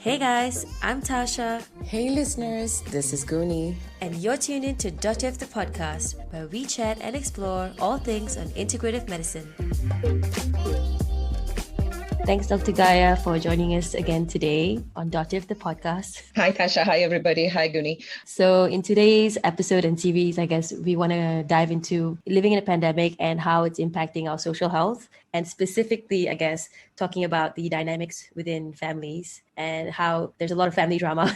Hey guys, I'm Tasha. Hey listeners, this is Guni. And you're tuned in to Dr. F the podcast, where we chat and explore all things on integrative medicine. Thanks, Dr. Gaya, for joining us again today on Dr. F the podcast. Hi, Tasha. Hi, everybody. Hi, Guni. So in today's episode and series, I guess we want to dive into living in a pandemic and how it's impacting our social health. And specifically, I guess, talking about the dynamics within families and how there's a lot of family drama.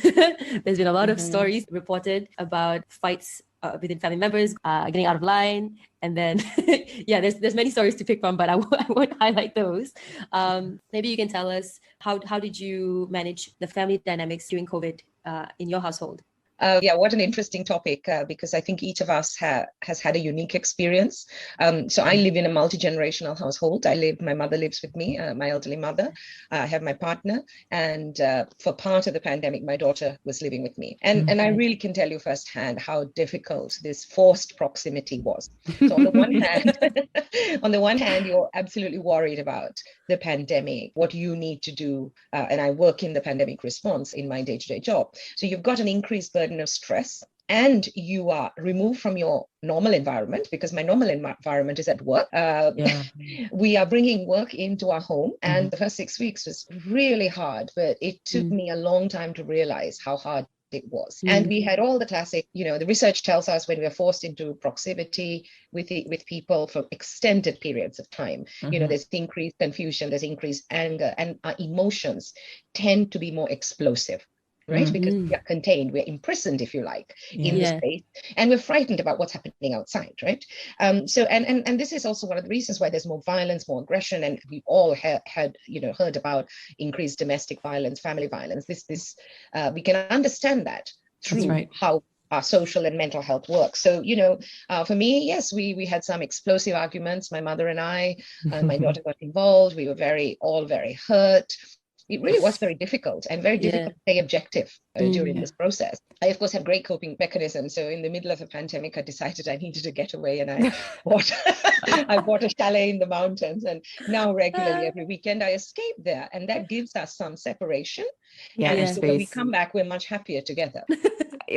There's been a lot of stories reported about fights within family members, getting out of line. And then, there's many stories to pick from, but I won't highlight those. Maybe you can tell us, how did you manage the family dynamics during COVID in your household? What an interesting topic, because I think each of us has had a unique experience. So I live in a multi-generational household. My mother lives with me, my elderly mother. I have my partner. And for part of the pandemic, my daughter was living with me. And I really can tell you firsthand how difficult this forced proximity was. So on the one hand, you're absolutely worried about the pandemic, what you need to do. And I work in the pandemic response in my day-to-day job. So you've got an increased burden of stress, and you are removed from your normal environment, because my normal environment is at work. We are bringing work into our home, and the first 6 weeks was really hard, but it took me a long time to realize how hard it was. And we had all the classic, the research tells us when we're forced into proximity with people for extended periods of time, there's increased confusion, there's increased anger, and our emotions tend to be more explosive. Right? Because we are contained, we're imprisoned, if you like, in the space, and we're frightened about what's happening outside, right? So this is also one of the reasons why there's more violence, more aggression, and we all heard about increased domestic violence, family violence. This we can understand that through how our social and mental health works. So, for me, yes, we had some explosive arguments, my mother and I, my daughter got involved. We were all very hurt. It really was very difficult and very difficult to stay objective during this process. I, of course, have great coping mechanisms. So in the middle of a pandemic, I decided I needed to get away, and I bought a chalet in the mountains. And now regularly every weekend I escape there, and that gives us some separation. And so when we come back, we're much happier together.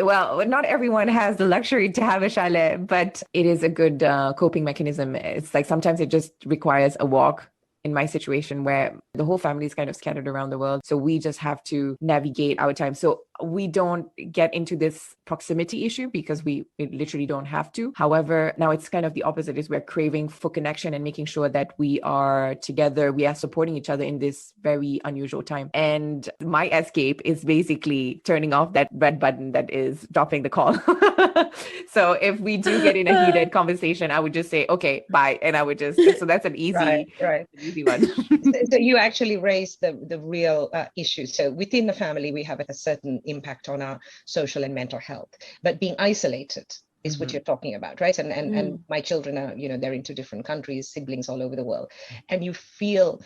Well, not everyone has the luxury to have a chalet, but it is a good coping mechanism. It's like sometimes it just requires a walk. In my situation, where the whole family is kind of scattered around the world. So we just have to navigate our time. So we don't get into this proximity issue because we literally don't have to. However, now it's kind of the opposite, is we're craving for connection and making sure that we are together. We are supporting each other in this very unusual time. And my escape is basically turning off that red button that is dropping the call. So if we do get in a heated conversation, I would just say, okay, bye. And I would so that's an easy, easy one. So you actually raised the real issue. So within the family, we have a certain impact on our social and mental health, but being isolated is what you're talking about, right? And my children are, they're in 2 different countries, siblings all over the world, and you feel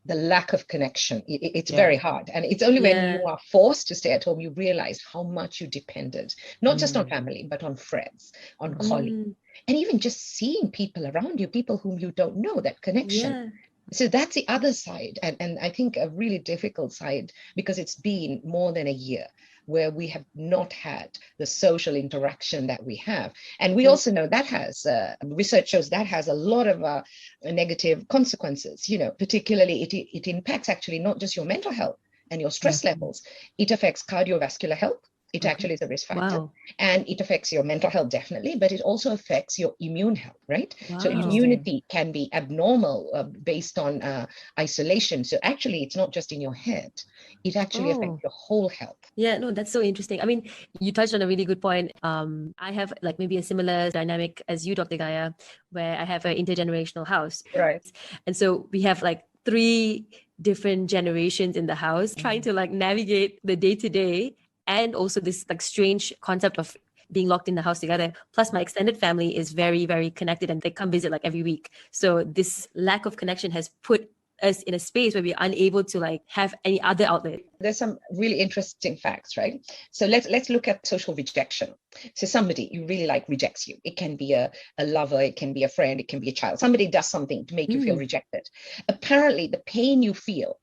the lack of connection. It's very hard. And it's only when you are forced to stay at home, you realize how much you depended, not just on family, but on friends, on colleagues, and even just seeing people around you, people whom you don't know, that connection. So that's the other side. And I think a really difficult side, because it's been more than a year where we have not had the social interaction that we have. And we also know that has, research shows that has a lot of negative consequences, particularly it impacts actually not just your mental health and your stress levels, it affects cardiovascular health. It actually is a risk factor, and it affects your mental health, definitely, but it also affects your immune health, right? So immunity can be abnormal based on isolation. So actually, it's not just in your head. It actually affects your whole health. Yeah, no, that's so interesting. I mean, you touched on a really good point. I have like maybe a similar dynamic as you, Dr. Gaya, where I have an intergenerational house. Right. And so we have like 3 different generations in the house trying to like navigate the day-to-day. And also this like strange concept of being locked in the house together. Plus my extended family is very, very connected, and they come visit like every week. So this lack of connection has put us in a space where we're unable to like have any other outlet. There's some really interesting facts, right? So let's look at social rejection. So somebody you really like rejects you. It can be a lover, it can be a friend, it can be a child. Somebody does something to make you feel rejected. Apparently the pain you feel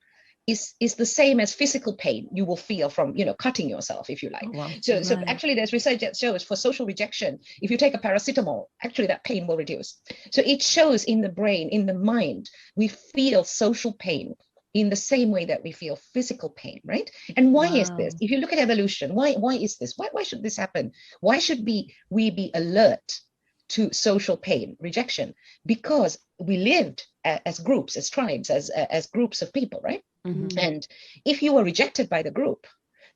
is the same as physical pain you will feel from, cutting yourself, if you like. Oh, wow. So actually there's research that shows for social rejection, if you take a paracetamol, actually that pain will reduce. So it shows in the brain, in the mind, we feel social pain in the same way that we feel physical pain, right? And why is this? If you look at evolution, why is this? Why should this happen? Why should we be alert to social pain, rejection? Because we lived as groups, as tribes, as groups of people, right? Mm-hmm. And if you were rejected by the group,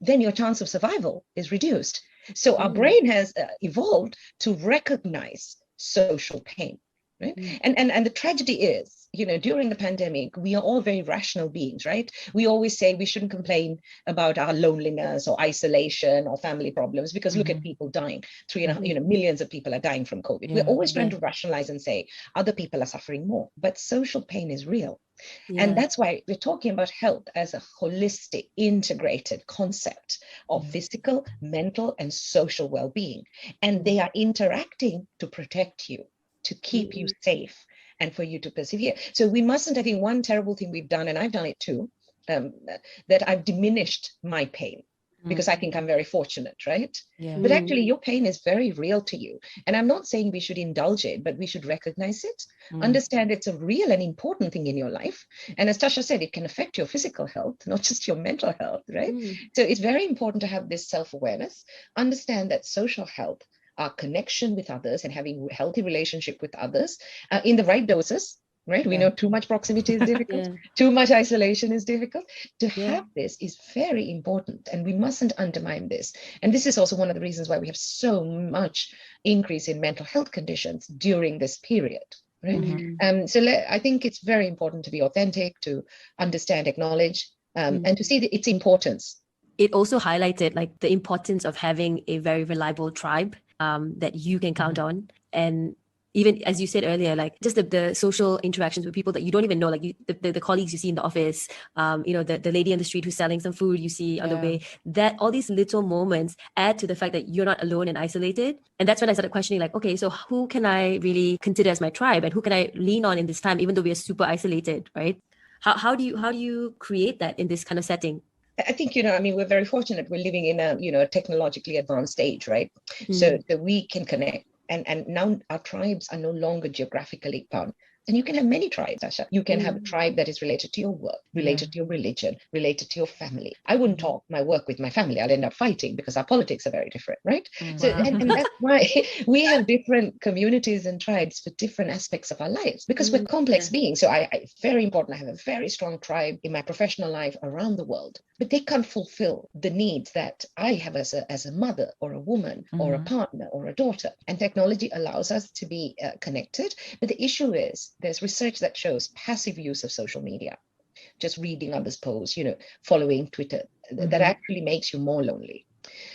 then your chance of survival is reduced. So our brain has evolved to recognize social pain, right? And the tragedy is, during the pandemic, we are all very rational beings, right? We always say we shouldn't complain about our loneliness or isolation or family problems, because look at people dying. Millions of people are dying from COVID. We're always trying to rationalize and say other people are suffering more, but social pain is real. And that's why we're talking about health as a holistic, integrated concept of physical, mental, and social well-being. And they are interacting to protect you, to keep you safe, and for you to persevere. So we mustn't, I think one terrible thing we've done, and I've done it too, that I've diminished my pain because I think I'm very fortunate, right? Yeah. But actually your pain is very real to you. And I'm not saying we should indulge it, but we should recognize it, understand it's a real and important thing in your life. And as Tasha said, it can affect your physical health, not just your mental health, right? So it's very important to have this self-awareness, understand that social health, our connection with others and having healthy relationship with others in the right doses, right? We know too much proximity is difficult, too much isolation is difficult. To have this is very important, and we mustn't undermine this. And this is also one of the reasons why we have so much increase in mental health conditions during this period, right? So I think it's very important to be authentic, to understand, acknowledge, and to see its importance. It also highlighted like the importance of having a very reliable tribe that you can count on. And even as you said earlier, like just the social interactions with people that you don't even know, like the colleagues you see in the office, the lady on the street who's selling some food you see on the way, that all these little moments add to the fact that you're not alone and isolated. And that's when I started questioning, like, okay, so who can I really consider as my tribe, and who can I lean on in this time, even though we are super isolated, right? How do you create that in this kind of setting? I think, we're very fortunate. We're living in a, technologically advanced age, right? So we can connect. And now our tribes are no longer geographically bound. And you can have many tribes, Asha. You can have a tribe that is related to your work, related to your religion, related to your family. I wouldn't talk my work with my family. I'll end up fighting because our politics are very different, right? So, and that's why we have different communities and tribes for different aspects of our lives, because we're complex beings. So very important. I have a very strong tribe in my professional life around the world, but they can't fulfill the needs that I have as a mother or a woman or a partner or a daughter. And technology allows us to be connected. But the issue is, there's research that shows passive use of social media, just reading others' posts, following Twitter, that actually makes you more lonely.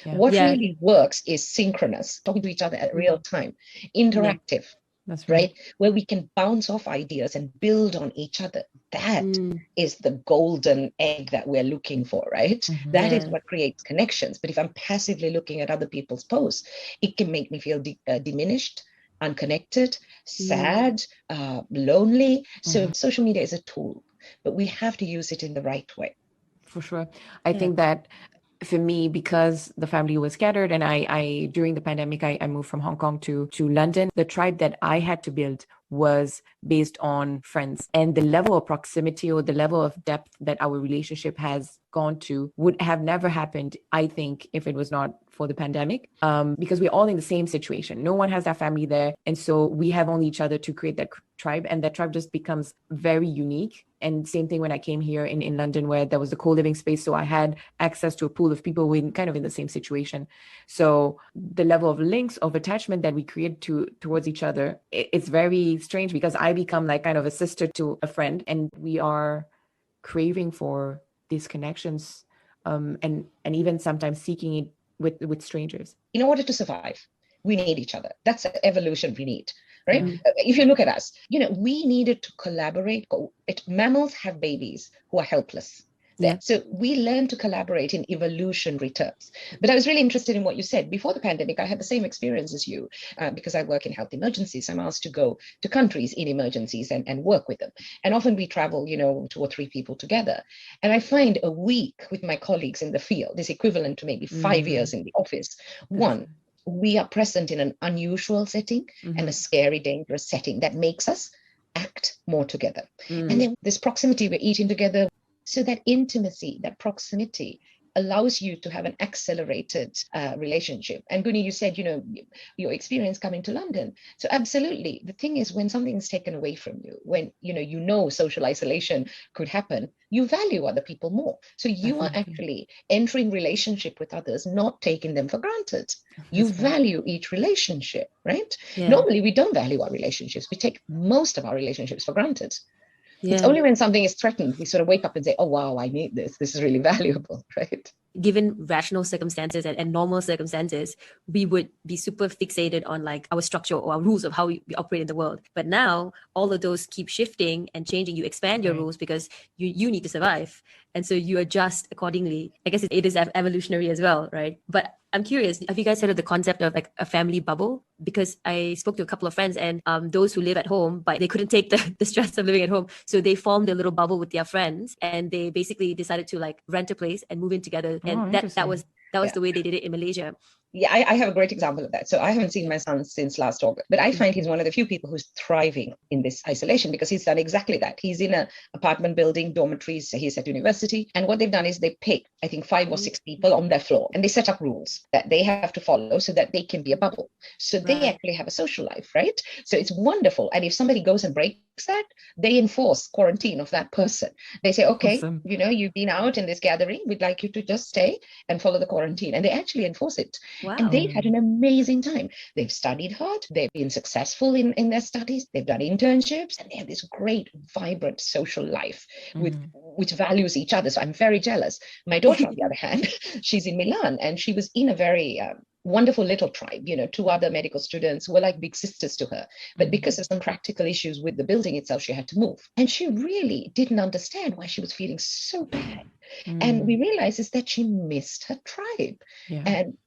What really works is synchronous, talking to each other at real time, interactive. That's right. Where we can bounce off ideas and build on each other. That is the golden egg that we're looking for, right? That is what creates connections. But if I'm passively looking at other people's posts, it can make me feel diminished, unconnected, sad, lonely. So social media is a tool, but we have to use it in the right way. For sure. I think that for me, because the family was scattered, and I during the pandemic, I moved from Hong Kong to London, the tribe that I had to build was based on friends. And the level of proximity or the level of depth that our relationship has gone to would have never happened, I think, if it was not for the pandemic, because we're all in the same situation. No one has their family there. And so we have only each other to create that tribe. And that tribe just becomes very unique. And same thing when I came here in London, where there was the co-living space. So I had access to a pool of people in kind of in the same situation. So the level of links, of attachment that we create towards each other, it's very strange, because I become like kind of a sister to a friend, and we are craving for these connections, and even sometimes seeking it with strangers. In order to survive, we need each other. That's an evolution we need, right? If you look at us, we needed to collaborate. Mammals have babies who are helpless. Yeah. So we learn to collaborate in evolutionary terms. But I was really interested in what you said. Before the pandemic, I had the same experience as you, because I work in health emergencies. I'm asked to go to countries in emergencies and work with them. And often we travel, 2 or 3 people together. And I find a week with my colleagues in the field is equivalent to maybe 5 years in the office. One, we are present in an unusual setting and a scary, dangerous setting that makes us act more together. And then this proximity, we're eating together. So that intimacy, that proximity allows you to have an accelerated relationship. And Guni, you said, your experience coming to London. So absolutely. The thing is, when something is taken away from you, when, social isolation could happen, you value other people more. So you are actually entering relationship with others, not taking them for granted. You value each relationship, right? Yeah. Normally, we don't value our relationships. We take most of our relationships for granted. Yeah. It's only when something is threatened, we sort of wake up and say, oh, wow, I need this. This is really valuable, right? Given rational circumstances and normal circumstances, we would be super fixated on like our structure or our rules of how we operate in the world. But now all of those keep shifting and changing. You expand your rules because you need to survive. And so you adjust accordingly. I guess it is evolutionary as well, right? But I'm curious, have you guys heard of the concept of like a family bubble? Because I spoke to a couple of friends and those who live at home, but they couldn't take the stress of living at home. So they formed a little bubble with their friends and they basically decided to like rent a place and move in together. And that was the way they did it in Malaysia. Yeah, I have a great example of that. So I haven't seen my son since last August, but I find he's one of the few people who's thriving in this isolation because he's done exactly that. He's in an apartment building, dormitories, he's at university. And what they've done is they pick, I think, 5 or 6 people on their floor and they set up rules that they have to follow so that they can be a bubble. So they actually have a social life, right? So it's wonderful. And if somebody goes and breaks that, they enforce quarantine of that person. They say, okay, you've been out in this gathering. We'd like you to just stay and follow the quarantine. And they actually enforce it. Wow. And they've had an amazing time. They've studied hard. They've been successful in their studies. They've done internships and they have this great, vibrant social life which values each other. So I'm very jealous. My daughter, on the other hand, she's in Milan and she was in a very wonderful little tribe, 2 other medical students who were like big sisters to her. But because of some practical issues with the building itself, she had to move. And she really didn't understand why she was feeling so bad. And we realized is that she missed her tribe.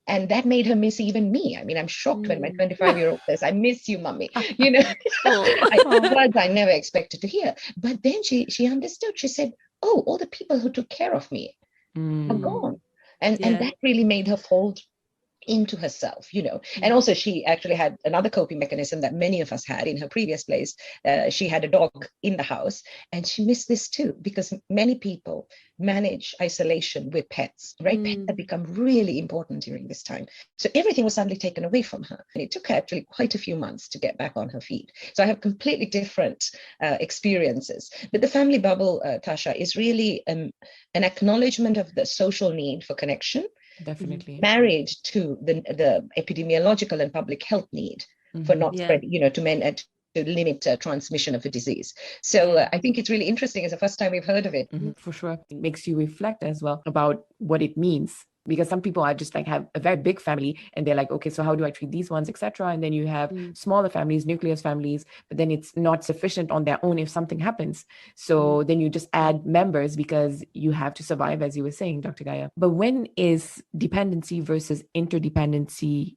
And that made her miss even me. I mean, I'm shocked when my 25-year-old says, I miss you, mommy. Words I never expected to hear. But then she understood. She said, oh, all the people who took care of me are gone. And that really made her fold into herself, and also she actually had another coping mechanism that many of us had in her previous place. She had a dog in the house and she missed this too, because many people manage isolation with pets, right? Pets have become really important during this time. So everything was suddenly taken away from her. And it took her actually quite a few months to get back on her feet. So I have completely different experiences. But the family bubble, Tasha, is really an acknowledgement of the social need for connection. Definitely. Married to the epidemiological and public health need for not spreading, to limit transmission of a disease. So I think it's really interesting. It's the first time we've heard of it. For sure. It makes you reflect as well about what it means. Because some people are just like have a very big family and they're like, okay, so how do I treat these ones, etc. And then you have smaller families, nucleus families, but then it's not sufficient on their own if something happens. So then you just add members because you have to survive, as you were saying, Dr. Gaya. But when is dependency versus interdependency?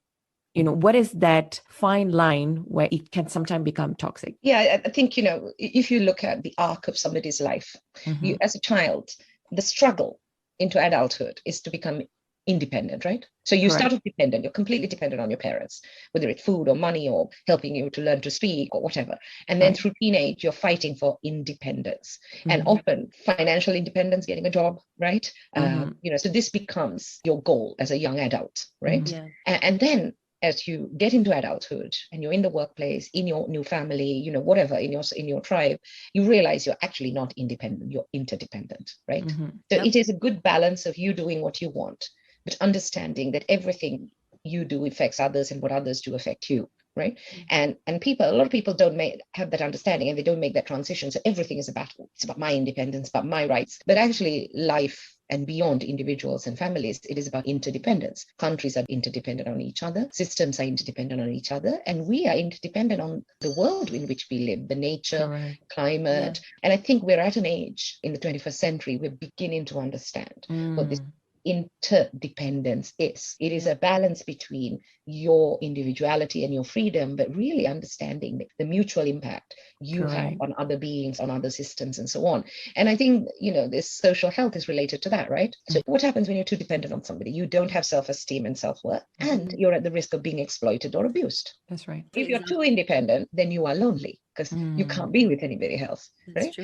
What is that fine line where it can sometimes become toxic? Yeah, I think, if you look at the arc of somebody's life, you, as a child, the struggle into adulthood is to become independent, right? So you start off dependent, you're completely dependent on your parents, whether it's food or money or helping you to learn to speak or whatever. And then through teenage, you're fighting for independence and often financial independence, getting a job, right? So this becomes your goal as a young adult, right? And then as you get into adulthood and you're in the workplace, in your new family, whatever, in your tribe, you realize you're actually not independent, you're interdependent, right? So it is a good balance of you doing what you want, but understanding that everything you do affects others and what others do affect you, right? And a lot of people don't have that understanding and they don't make that transition. So everything is a battle. It's about my independence, about my rights. But actually life and beyond individuals and families, it is about interdependence. Countries are interdependent on each other, systems are interdependent on each other, and we are interdependent on the world in which we live, the nature, Correct. climate. And I think we're at an age in the 21st century, we're beginning to understand what this interdependence is. It is a balance between your individuality and your freedom, but really understanding the mutual impact you have on other beings, on other systems, and so on. And I think, this social health is related to that, right? So what happens when you're too dependent on somebody? You don't have self-esteem and self-worth, and you're at the risk of being exploited or abused. That's right. If you're too independent, then you are lonely because you can't be with anybody else, right?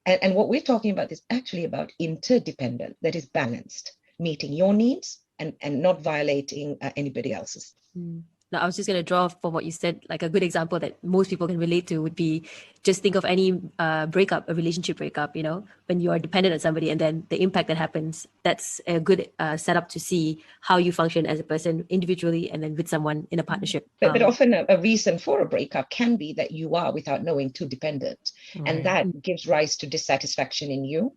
And what we're talking about is actually about interdependent, that is balanced, meeting your needs and not violating anybody else's. Now, I was just going to draw from what you said, like a good example that most people can relate to would be just think of any breakup, a relationship breakup, when you are dependent on somebody and then the impact that happens. That's a good setup to see how you function as a person individually and then with someone in a partnership. But often a reason for a breakup can be that you are, without knowing, too dependent. And that gives rise to dissatisfaction in you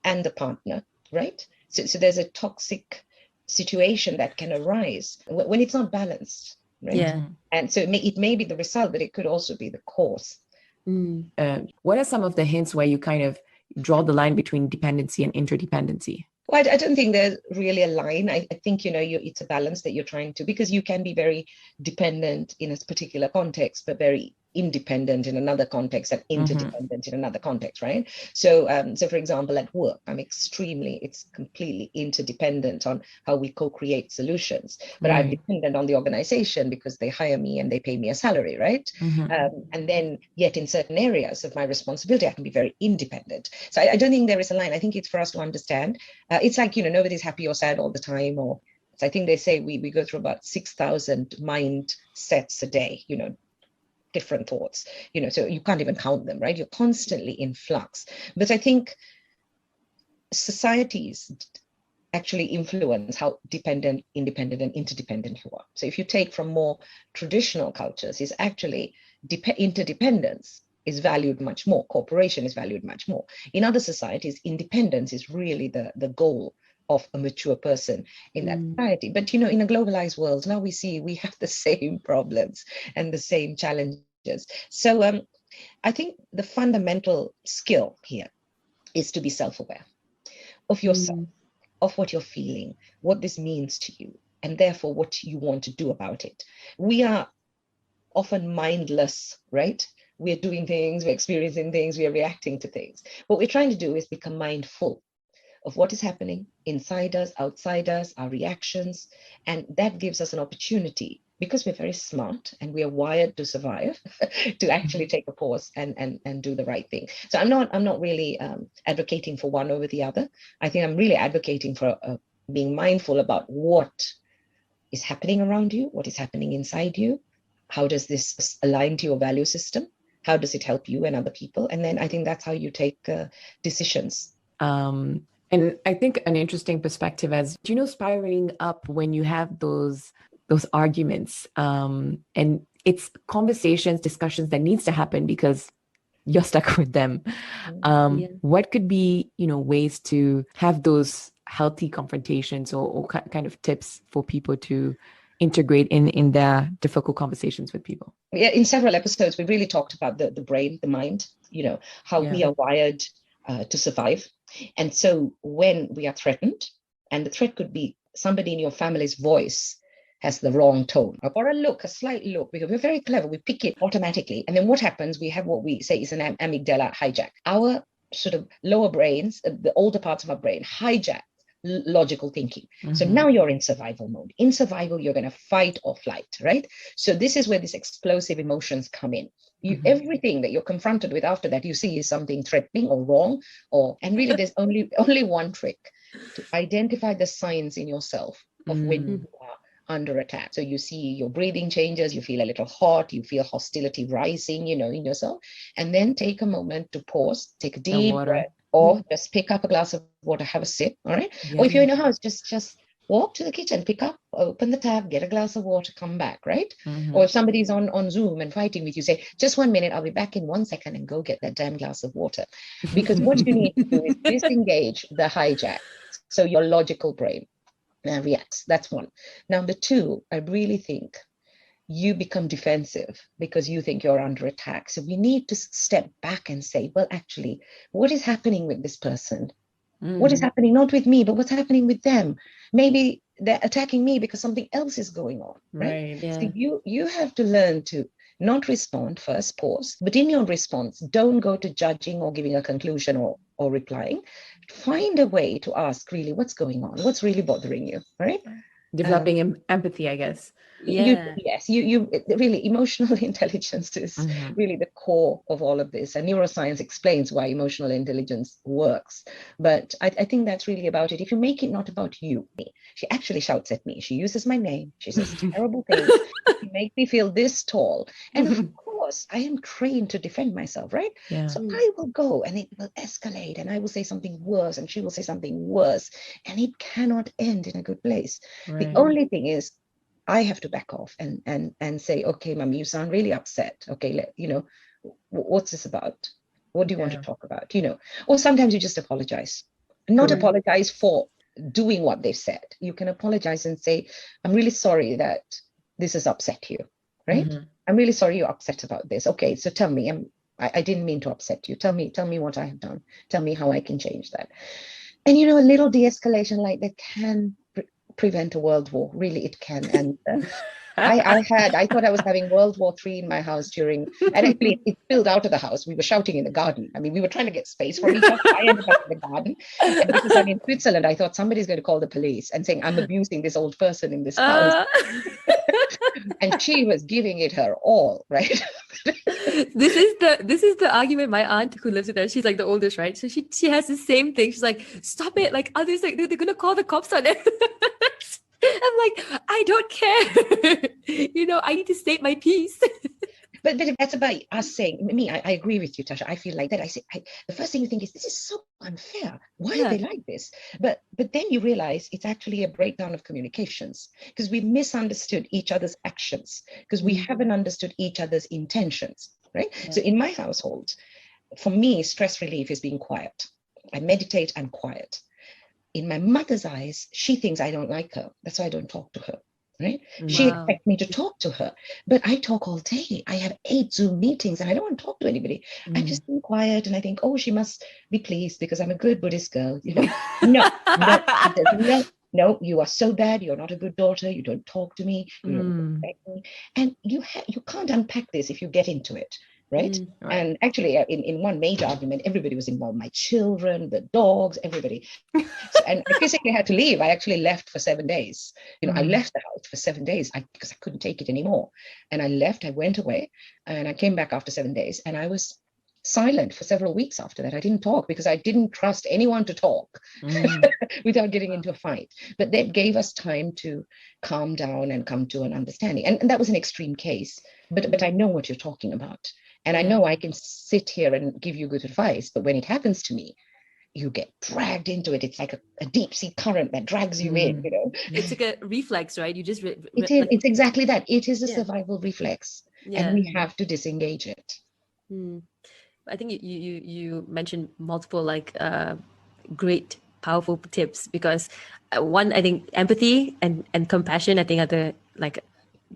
and the partner, right? So there's a toxic situation that can arise when it's not balanced, right? Yeah. And so it may be the result, but it could also be the cause. What are some of the hints where you kind of draw the line between dependency and interdependency? Well, I don't think there's really a line. I think, it's a balance that you're trying to, because you can be very dependent in a particular context, but very independent in another context and interdependent in another context, right? So, for example, at work, it's completely interdependent on how we co-create solutions, but I'm dependent on the organization because they hire me and they pay me a salary, right? And then yet in certain areas of my responsibility, I can be very independent. So I don't think there is a line. I think it's for us to understand. It's like, nobody's happy or sad all the time, or I think they say we go through about 6,000 mindsets a day, different thoughts, so you can't even count them, right? You're constantly in flux. But I think societies actually influence how dependent, independent, and interdependent you are. So if you take from more traditional cultures, is actually interdependence is valued much more. Cooperation is valued much more. In other societies, independence is really the goal of a mature person in that society. But, in a globalized world, now we see we have the same problems and the same challenges. So I think the fundamental skill here is to be self-aware of yourself, of what you're feeling, what this means to you, and therefore what you want to do about it. We are often mindless, right? We're doing things, we're experiencing things, we're reacting to things. What we're trying to do is become mindful of what is happening inside us, outside us, our reactions. And that gives us an opportunity, because we're very smart and we are wired to survive, to actually take a pause and do the right thing. So I'm not really advocating for one over the other. I think I'm really advocating for being mindful about what is happening around you, what is happening inside you. How does this align to your value system? How does it help you and other people? And then I think that's how you take decisions. And I think an interesting perspective as, spiraling up when you have those arguments, and it's conversations, discussions that needs to happen because you're stuck with them. What could be, ways to have those healthy confrontations or kind of tips for people to integrate in their difficult conversations with people? Yeah, in several episodes, we really talked about the brain, the mind, how we are wired to survive. And so when we are threatened, and the threat could be somebody in your family's voice has the wrong tone, or a slight look, because we're very clever, we pick it automatically. And then what happens, we have what we say is an amygdala hijack. Our sort of lower brains, the older parts of our brain, hijack logical thinking. So now you're in survival mode. In survival, you're going to fight or flight, right? So this is where these explosive emotions come in. Everything that you're confronted with after that, you see is something threatening or wrong, and really there's only one trick: to identify the signs in yourself of when you are under attack. So you see your breathing changes, you feel a little hot, you feel hostility rising, in yourself, and then take a moment to pause, take a deep breath, or just pick up a glass of water, have a sip, all right? Or if you're in a house, just walk to the kitchen, pick up, open the tab, get a glass of water, come back, right? Mhm. Or if somebody's on Zoom and fighting with you, say, just 1 minute, I'll be back in 1 second, and go get that damn glass of water. Because what you need to do is disengage the hijack. So your logical brain reacts. That's one. Number two, I really think you become defensive because you think you're under attack. So we need to step back and say, well, actually, what is happening with this person? What is happening, not with me, but what's happening with them? Maybe they're attacking me because something else is going on, right? Yeah. So you have to learn to not respond first, pause, but in your response, don't go to judging or giving a conclusion or replying. Find a way to ask really what's going on, what's really bothering you, right? Developing empathy, I guess. You really, emotional intelligence is really the core of all of this, and neuroscience explains why emotional intelligence works. But I think that's really about it. If you make it not about you, she actually shouts at me, she uses my name, she says terrible things, she makes me feel this tall, and of course I am trained to defend myself, right? Yeah. So I will go and it will escalate, and I will say something worse, and she will say something worse, and it cannot end in a good place. The only thing is, I have to back off and say, okay, mommy, you sound really upset. Okay, what's this about? What do you want to talk about? Or sometimes you just apologize. Not apologize for doing what they've said. You can apologize and say, I'm really sorry that this has upset you, right? I'm really sorry you're upset about this. Okay, so tell me, I didn't mean to upset you. Tell me what I have done. Tell me how I can change that. And a little de-escalation like that can prevent a world war. Really, it can. And I thought I was having World War III in my house and actually it spilled out of the house. We were shouting in the garden. I mean, we were trying to get space from each other. I ended up in the garden. And because I'm in Switzerland, I thought somebody's going to call the police and saying, I'm abusing this old person in this house. And she was giving it her all, right? This is the argument my aunt who lives with her, she's like the oldest, right? So she has the same thing. She's like, stop it, like others, like they're gonna call the cops on it. I'm like, I don't care. I need to state my piece. But that's about us saying, I agree with you, Tasha. I feel like that. I say, the first thing you think is, this is so unfair. Why are they like this? But then you realize it's actually a breakdown of communications, because we misunderstood each other's actions, because we haven't understood each other's intentions, right? Yeah. So in my household, for me, stress relief is being quiet. I meditate, I'm quiet. In my mother's eyes, she thinks I don't like her. That's why I don't talk to her. Right? Wow. She expects me to talk to her, but I talk all day. I have 8 Zoom meetings and I don't want to talk to anybody. I'm just being quiet and I think, oh, she must be pleased because I'm a good Buddhist girl. No, you are so bad. You're not a good daughter. You don't talk to me. You don't respect me. And you can't unpack this if you get into it. Right. And actually, in one major argument, everybody was involved. My children, the dogs, everybody. And I physically had to leave. I actually left for 7 days. I left the house for 7 days because I couldn't take it anymore. And I left. I went away, and I came back after 7 days. And I was silent for several weeks after that. I didn't talk because I didn't trust anyone to talk without getting into a fight. But that gave us time to calm down and come to an understanding. And that was an extreme case. But I know what you're talking about. And I know I can sit here and give you good advice, but when it happens to me, you get dragged into it. It's like a deep sea current that drags you in, It's like a reflex, right? You just... It's exactly that. It is a survival reflex, and we have to disengage it. I think you mentioned multiple great, powerful tips, because one, I think empathy and compassion, I think are the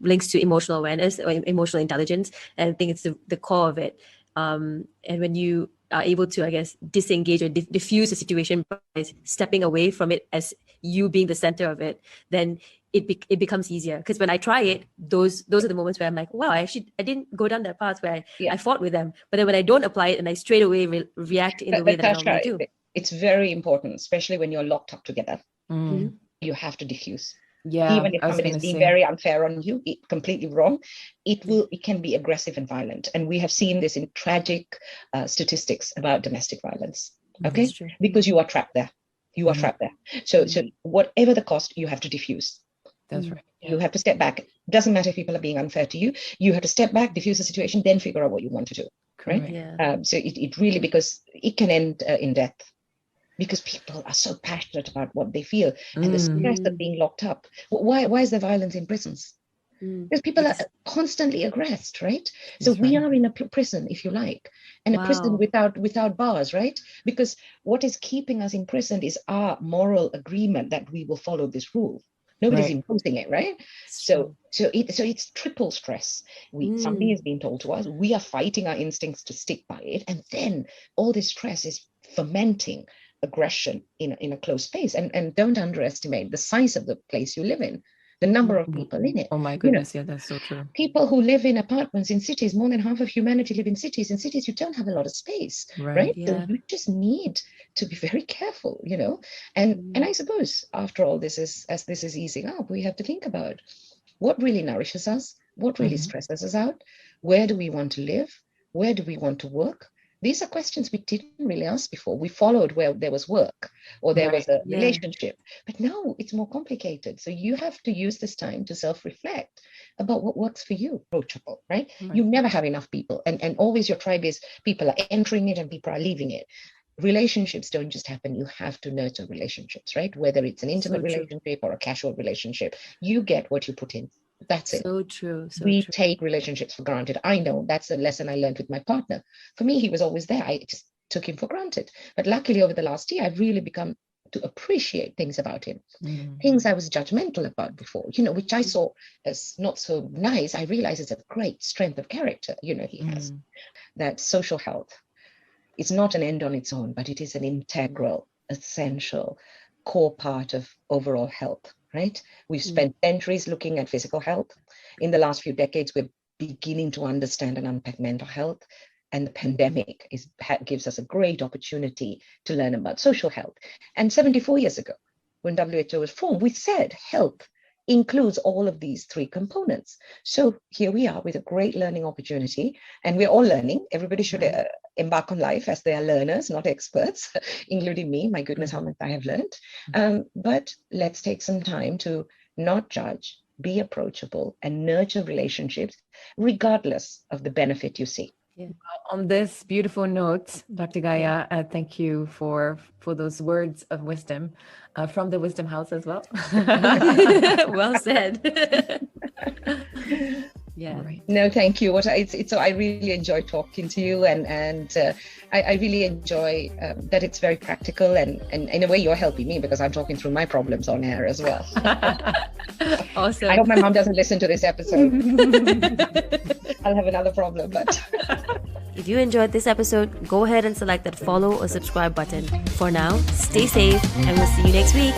links to emotional awareness or emotional intelligence, and I think it's the core of it. And when you are able to, I guess, disengage or diffuse the situation by stepping away from it as you being the center of it, then it becomes easier. Because when I try it, those are the moments where I'm like, wow, I didn't go down that path where I fought with them. But then when I don't apply it and I straight away react in the way that I normally do. It's very important, especially when you're locked up together. You have to diffuse. Yeah, even if somebody is being very unfair on you, completely wrong, it can be aggressive and violent. And we have seen this in tragic statistics about domestic violence. Okay, because you are trapped there. You are trapped there. So whatever the cost, you have to diffuse. That's right. You have to step back. Doesn't matter if people are being unfair to you. You have to step back, diffuse the situation, then figure out what you want to do. Right? Yeah. So it really, because it can end in death. because people are so passionate about what they feel and the stress of being locked up. Why is there violence in prisons? Because people are constantly aggressed, right? So we are in a prison, if you like, and a prison without bars, right? Because what is keeping us imprisoned is our moral agreement that we will follow this rule. Nobody's imposing it, right? So it's triple stress. Something is being told to us. We are fighting our instincts to stick by it, and then all this stress is fermenting aggression in a closed space. And don't underestimate the size of the place you live in. The number of people in it. Oh my goodness, that's so true. People who live in apartments in cities, more than half of humanity live in cities. In cities, you don't have a lot of space, right? So you just need to be very careful, And I suppose after all this is easing up, we have to think about what really nourishes us, what really stresses us out, where do we want to live, where do we want to work. These are questions we didn't really ask before. We followed where there was work or there was a relationship. But now it's more complicated. So you have to use this time to self-reflect about what works for you. Approachable, right? You never have enough people. And always your tribe is people are entering it and people are leaving it. Relationships don't just happen. You have to nurture relationships, right? Whether it's an intimate relationship or a casual relationship, you get what you put in. That's it. So true. We take relationships for granted. I know that's a lesson I learned with my partner. For me, he was always there. I just took him for granted. But luckily, over the last year, I've really become to appreciate things about him. Things I was judgmental about before, which I saw as not so nice. I realize it's a great strength of character, he has. That social health is not an end on its own, but it is an integral, essential, core part of overall health. Right? We've spent centuries looking at physical health. In the last few decades, we're beginning to understand and unpack mental health. And the pandemic gives us a great opportunity to learn about social health. And 74 years ago, when WHO was formed, we said health includes all of these three components. So here we are with a great learning opportunity, and we're all learning. Everybody should embark on life as they are learners, not experts, including me. My goodness, how much I have learned. But let's take some time to not judge, be approachable, and nurture relationships, regardless of the benefit you see. On this beautiful note, Dr. Gaya, thank you for those words of wisdom from the Wisdom House as well. Well said. Right. No, thank you. So I really enjoy talking to you, and I really enjoy that it's very practical, and in a way you're helping me because I'm talking through my problems on air as well. Awesome. I hope my mom doesn't listen to this episode. I'll have another problem, but if you enjoyed this episode, go ahead and select that follow or subscribe button. For now, stay safe, and we'll see you next week.